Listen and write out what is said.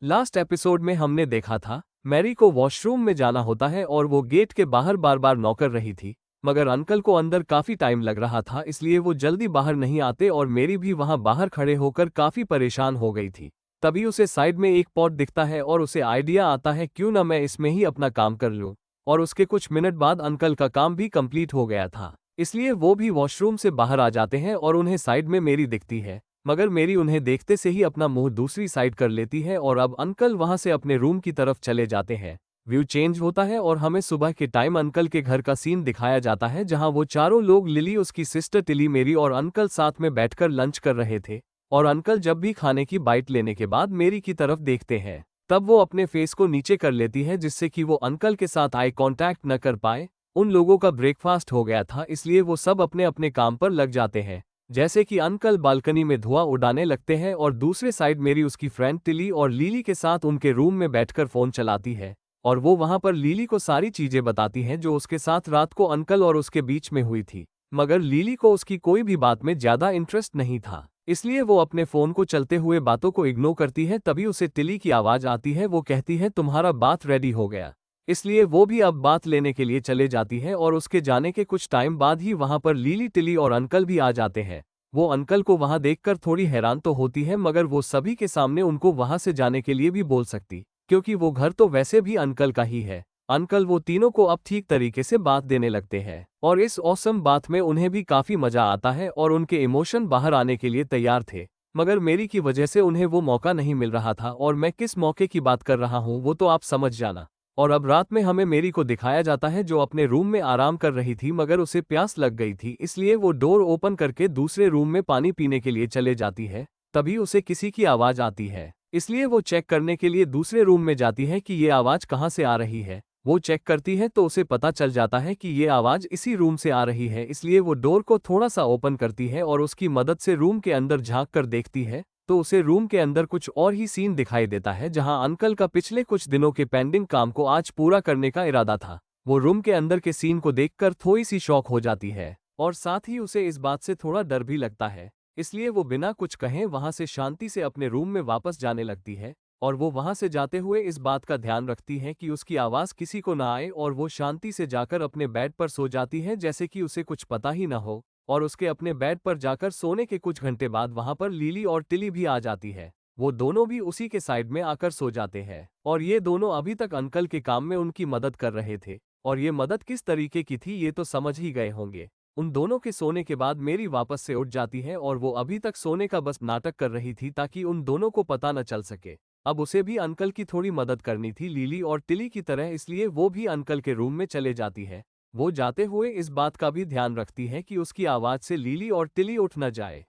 Last episode में हमने देखा था मैरी को वॉशरूम में जाना होता है और वो गेट के बाहर बार बार नॉक कर रही थी, मगर अंकल को अंदर काफी टाइम लग रहा था, इसलिए वो जल्दी बाहर नहीं आते और मेरी भी वहां बाहर खड़े होकर काफी परेशान हो गई थी। तभी उसे साइड में एक पॉट दिखता है और उसे आइडिया आता है क्यों ना मैं इसमें ही अपना काम कर लूं। और उसके कुछ मिनट बाद अंकल का काम भी कंप्लीट हो गया था, इसलिए वो भी वॉशरूम से बाहर आ जाते हैं और उन्हें साइड में मेरी दिखती है, मगर मेरी उन्हें देखते से ही अपना मुंह दूसरी साइड कर लेती है और अब अंकल वहां से अपने रूम की तरफ चले जाते हैं। व्यू चेंज होता है और हमें सुबह के टाइम अंकल के घर का सीन दिखाया जाता है, जहां वो चारों लोग, लिली, उसकी सिस्टर टिली, मेरी और अंकल साथ में बैठकर लंच कर रहे थे। और अंकल जब भी खाने की बाइट लेने के बाद मेरी की तरफ देखते हैं, तब वो अपने फेस को नीचे कर लेती है जिससे कि वो अंकल के साथ आई कांटेक्ट न कर पाए। उन लोगों का ब्रेकफास्ट हो गया था, इसलिए वो सब अपने अपने काम पर लग जाते हैं। जैसे कि अंकल बालकनी में धुआं उड़ाने लगते हैं और दूसरे साइड मेरी उसकी फ्रेंड टिली और लीली के साथ उनके रूम में बैठकर फोन चलाती है। और वो वहां पर लीली को सारी चीजें बताती हैं जो उसके साथ रात को अंकल और उसके बीच में हुई थी, मगर लीली को उसकी कोई भी बात में ज्यादा इंटरेस्ट नहीं था, इसलिए वो अपने फोन को चलते हुए बातों को इग्नोर करती है। तभी उसे टिली की आवाज आती है, वो कहती है तुम्हारा बात रेडी हो गया, इसलिए वो भी अब बात लेने के लिए चले जाती है। और उसके जाने के कुछ टाइम बाद ही वहां पर लीली, टिली और अंकल भी आ जाते हैं। वो अंकल को वहां देखकर थोड़ी हैरान तो होती है, मगर वो सभी के सामने उनको वहां से जाने के लिए भी बोल सकती, क्योंकि वो घर तो वैसे भी अंकल का ही है। अंकल वो तीनों को अब ठीक तरीके से बात देने लगते हैं और इस औसम बात में उन्हें भी काफी मजा आता है और उनके इमोशन बाहर आने के लिए तैयार थे, मगर मेरी की वजह से उन्हें वो मौका नहीं मिल रहा था। और मैं किस मौके की बात कर रहा हूँ वो तो आप समझ जाना। और अब रात में हमें मेरी को दिखाया जाता है जो अपने रूम में आराम कर रही थी, मगर उसे प्यास लग गई थी, इसलिए वो डोर ओपन करके दूसरे रूम में पानी पीने के लिए चले जाती है। तभी उसे किसी की आवाज आती है, इसलिए वो चेक करने के लिए दूसरे रूम में जाती है कि ये आवाज कहाँ से आ रही है। वो चेक करती है तो उसे पता चल जाता है कि ये आवाज इसी रूम से आ रही है, इसलिए वो डोर को थोड़ा सा ओपन करती है और उसकी मदद से रूम के अंदर झांक कर देखती है, तो उसे रूम के अंदर कुछ और ही सीन दिखाई देता है, जहां अंकल का पिछले कुछ दिनों के पेंडिंग काम को आज पूरा करने का इरादा था। वो रूम के अंदर के सीन को देखकर थोड़ी सी शॉक हो जाती है और साथ ही उसे इस बात से थोड़ा डर भी लगता है, इसलिए वो बिना कुछ कहे वहां से शांति से अपने रूम में वापस जाने लगती है। और वो वहां से जाते हुए इस बात का ध्यान रखती है कि उसकी आवाज किसी को ना आए, और वो शांति से जाकर अपने बेड पर सो जाती है जैसे कि उसे कुछ पता ही ना हो। और उसके अपने बेड पर जाकर सोने के कुछ घंटे बाद वहां पर लीली और टिली भी आ जाती है। वो दोनों भी उसी के साइड में आकर सो जाते हैं और ये दोनों अभी तक अंकल के काम में उनकी मदद कर रहे थे, और ये मदद किस तरीके की थी ये तो समझ ही गए होंगे। उन दोनों के सोने के बाद मेरी वापस से उठ जाती है और वो अभी तक सोने का बस नाटक कर रही थी ताकि उन दोनों को पता न चल सके। अब उसे भी अंकल की थोड़ी मदद करनी थी लीली और टिली की तरह, इसलिए वो भी अंकल के रूम में चले जाती है। वो जाते हुए इस बात का भी ध्यान रखती है कि उसकी आवाज से लीली और टिली उठ न जाए।